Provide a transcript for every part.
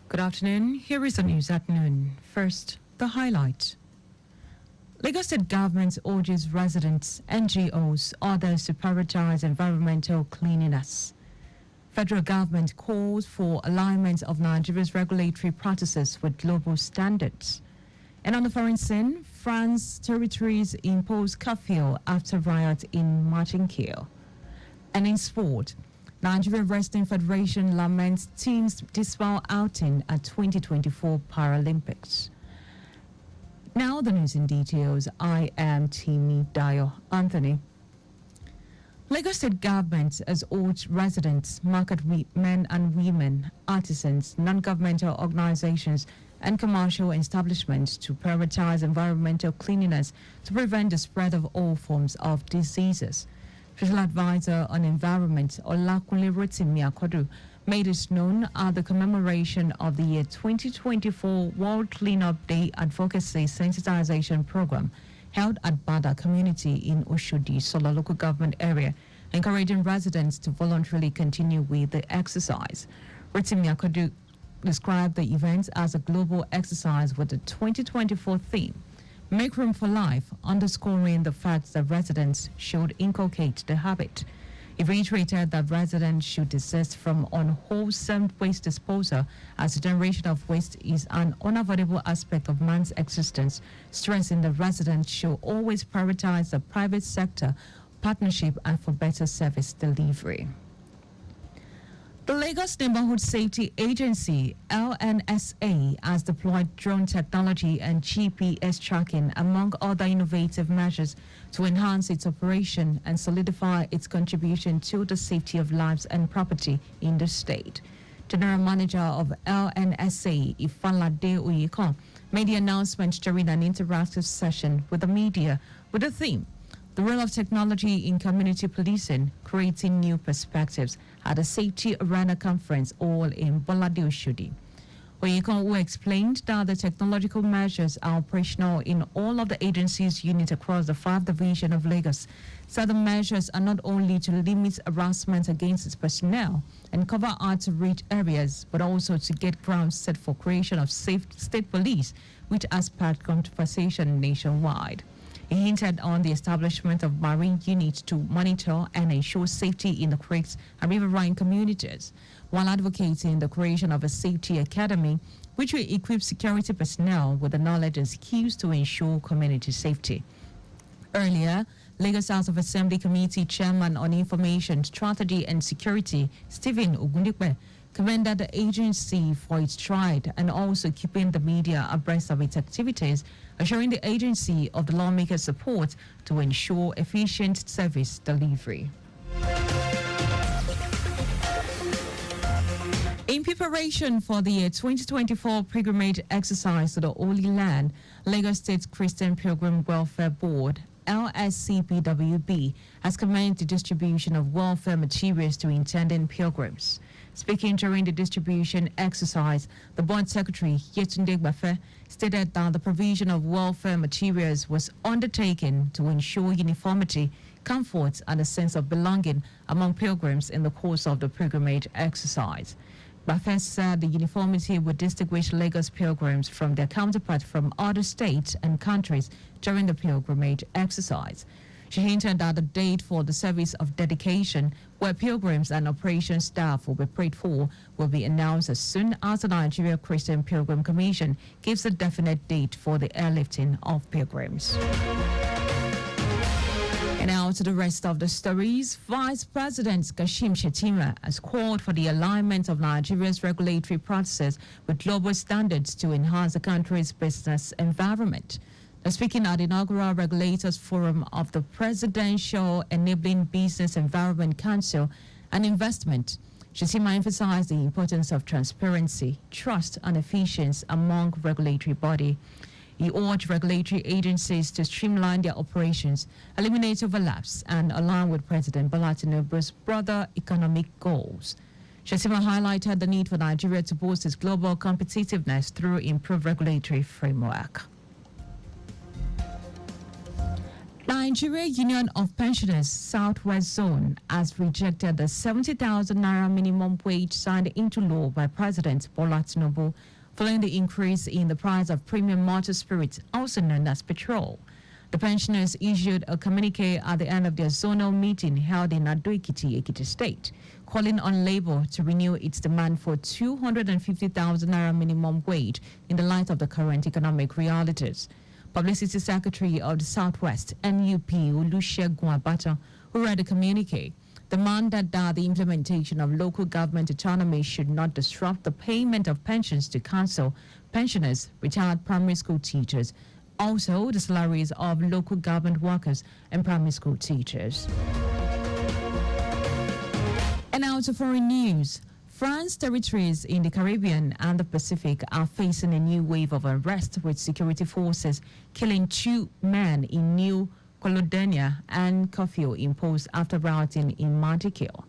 Good afternoon. Here is the news at noon. First, the highlight. Lagos State government urges residents, NGOs, others to prioritize environmental cleanliness. Federal government calls for alignment of Nigeria's regulatory practices with global standards. And on the foreign scene, France territories impose curfew after riot in Martinkill. And in sport, Nigeria Wrestling Federation laments team's dismal outing at 2024 Paralympics. Now the news in details. I am Timmy Dayo Anthony. Lagos State government has urged residents, market men and women, artisans, non-governmental organizations, and commercial establishments to prioritize environmental cleanliness to prevent the spread of all forms of diseases. Special Advisor on Environment, Olakunle Rotimi Akodu, made it known at the commemoration of the year 2024 World Cleanup Day Advocacy Sensitization Program held at Bada Community in Oshodi, Sola local government area, encouraging residents to voluntarily continue with the exercise. Rotimi Akodu described the event as a global exercise with the 2024 theme, Make Room for Life, underscoring the fact that residents should inculcate the habit. He reiterated that residents should desist from unwholesome waste disposal as the generation of waste is an unavoidable aspect of man's existence, stressing that residents should always prioritize the private sector, partnership, and for better service delivery. The Lagos Neighborhood Safety Agency, LNSA, has deployed drone technology and GPS tracking, among other innovative measures, to enhance its operation and solidify its contribution to the safety of lives and property in the state. General Manager of LNSA, Ifalade Oyekon, made the announcement during an interactive session with the media with the theme, The Role of Technology in Community Policing, Creating New Perspectives, at a Safety Arena Conference, all in Bolade Oshodi. Oyekon, who explained that the technological measures are operational in all of the agency's units across the 5 divisions of Lagos, said the measures are not only to limit harassment against its personnel and cover hard-to-reach areas, but also to get grounds set for creation of safe state police, which has sparked conversation nationwide. He hinted on the establishment of marine units to monitor and ensure safety in the creeks and riverine communities, while advocating the creation of a safety academy, which will equip security personnel with the knowledge and skills to ensure community safety. Earlier, Lagos House of Assembly Committee Chairman on Information, Strategy and Security, Stephen Ogundipe, commended the agency for its stride and also keeping the media abreast of its activities, assuring the agency of the lawmakers' support to ensure efficient service delivery. In preparation for the 2024 pilgrimage exercise to the Holy Land, Lagos State Christian Pilgrim Welfare Board, LSCPWB, has commenced the distribution of welfare materials to intending pilgrims. Speaking during the distribution exercise, the board secretary, Yetunde Gbafe, stated that the provision of welfare materials was undertaken to ensure uniformity, comfort, and a sense of belonging among pilgrims in the course of the pilgrimage exercise. Gbafe said the uniformity would distinguish Lagos pilgrims from their counterparts from other states and countries during the pilgrimage exercise. She hinted that the date for the service of dedication, where pilgrims and operation staff will be prayed for, will be announced as soon as the Nigeria Christian Pilgrim Commission gives a definite date for the airlifting of pilgrims. And now to the rest of the stories. Vice President Kashim Shettima has called for the alignment of Nigeria's regulatory practices with global standards to enhance the country's business environment. Speaking at the inaugural Regulators Forum of the Presidential Enabling Business Environment Council and Investment, Shettima emphasized the importance of transparency, trust, and efficiency among regulatory bodies. He urged regulatory agencies to streamline their operations, eliminate overlaps, and align with President Bola Tinubu's broader economic goals. Shettima highlighted the need for Nigeria to boost its global competitiveness through improved regulatory framework. Nigeria Union of Pensioners Southwest Zone has rejected the 70,000 naira minimum wage signed into law by President Bola Tinubu following the increase in the price of premium motor spirits, also known as petrol. The pensioners issued a communique at the end of their zonal meeting held in Ado-Ekiti, Ekiti State, calling on Labour to renew its demand for 250,000 naira minimum wage in the light of the current economic realities. Publicity Secretary of the Southwest, NUP, Olusegun Abata, who read the communique, demanded that the implementation of local government autonomy should not disrupt the payment of pensions to council, pensioners, retired primary school teachers, also the salaries of local government workers and primary school teachers. And now to foreign news. France territories in the Caribbean and the Pacific are facing a new wave of unrest, with security forces killing 2 men in New Caledonia and curfew imposed after rioting in Montreal.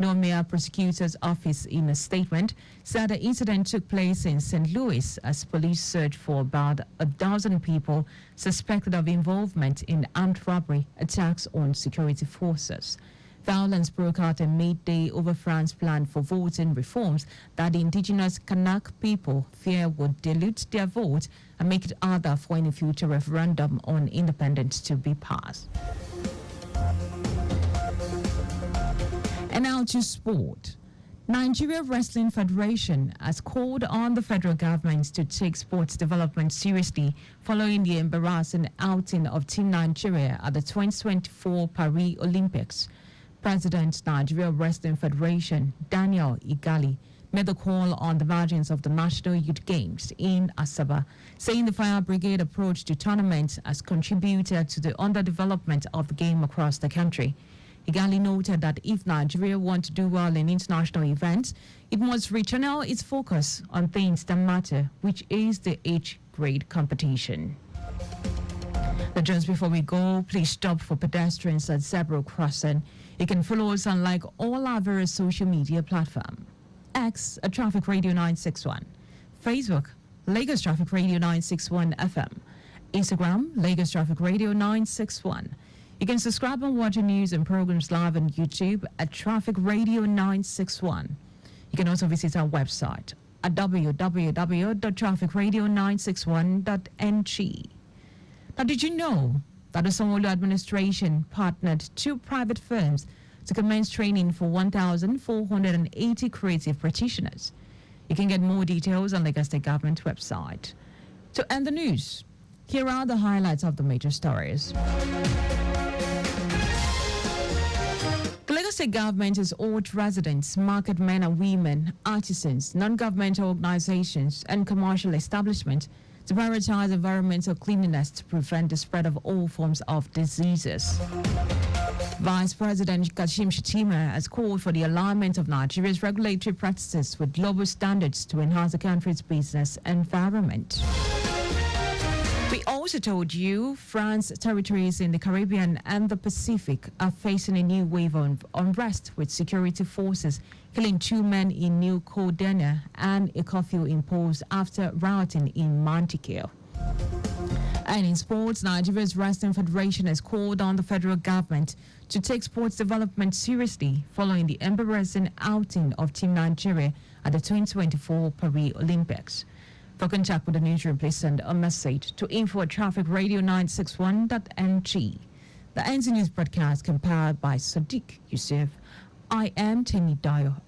Nomia Prosecutor's Office, in a statement, said the incident took place in St. Louis as police searched for about a dozen people suspected of involvement in armed robbery attacks on security forces. Violence broke out in midday over France's plan for voting reforms that the indigenous Kanak people fear would dilute their vote and make it harder for any future referendum on independence to be passed. And now to sport. Nigeria Wrestling Federation has called on the federal government to take sports development seriously following the embarrassing outing of Team Nigeria at the 2024 Paris Olympics. President Nigeria Wrestling Federation, Dayo made the call on the margins of the National Youth Games in Asaba, saying the fire brigade approach to tournaments has contributed to the underdevelopment of the game across the country. Igali noted that if Nigeria wants to do well in international events, it must rechannel its focus on things that matter, which is the age grade competition. But just before we go, please stop for pedestrians at zebra crossing. You can follow us on like all our various social media platforms. X at Traffic Radio 961. Facebook, Lagos Traffic Radio 961 FM. Instagram, Lagos Traffic Radio 961. You can subscribe and watch our news and programs live on YouTube at Traffic Radio 961. You can also visit our website at www.trafficradio961.ng. Now, did you know that the Sanwo-Olu administration partnered 2 private firms to commence training for 1,480 creative practitioners? You can get more details on Lagos State Government website. To end the news, here are the highlights of the major stories. The Lagos State Government has urged residents, market men and women, artisans, non-governmental organizations, and commercial establishments to prioritize environmental cleanliness to prevent the spread of all forms of diseases. Vice President Kashim Shettima has called for the alignment of Nigeria's regulatory practices with global standards to enhance the country's business environment. We also told you France territories in the Caribbean and the Pacific are facing a new wave of unrest, with security forces killing 2 men in New Caledonia and a curfew imposed after rioting in Montreal. And in sports, Nigeria's Wrestling Federation has called on the federal government to take sports development seriously following the embarrassing outing of Team Nigeria at the 2024 Paris Olympics. For contact with the newsroom, please send a message to info@trafficradio961.ng. The NZ News broadcast compiled by Sadiq Yusuf. I am Dayo.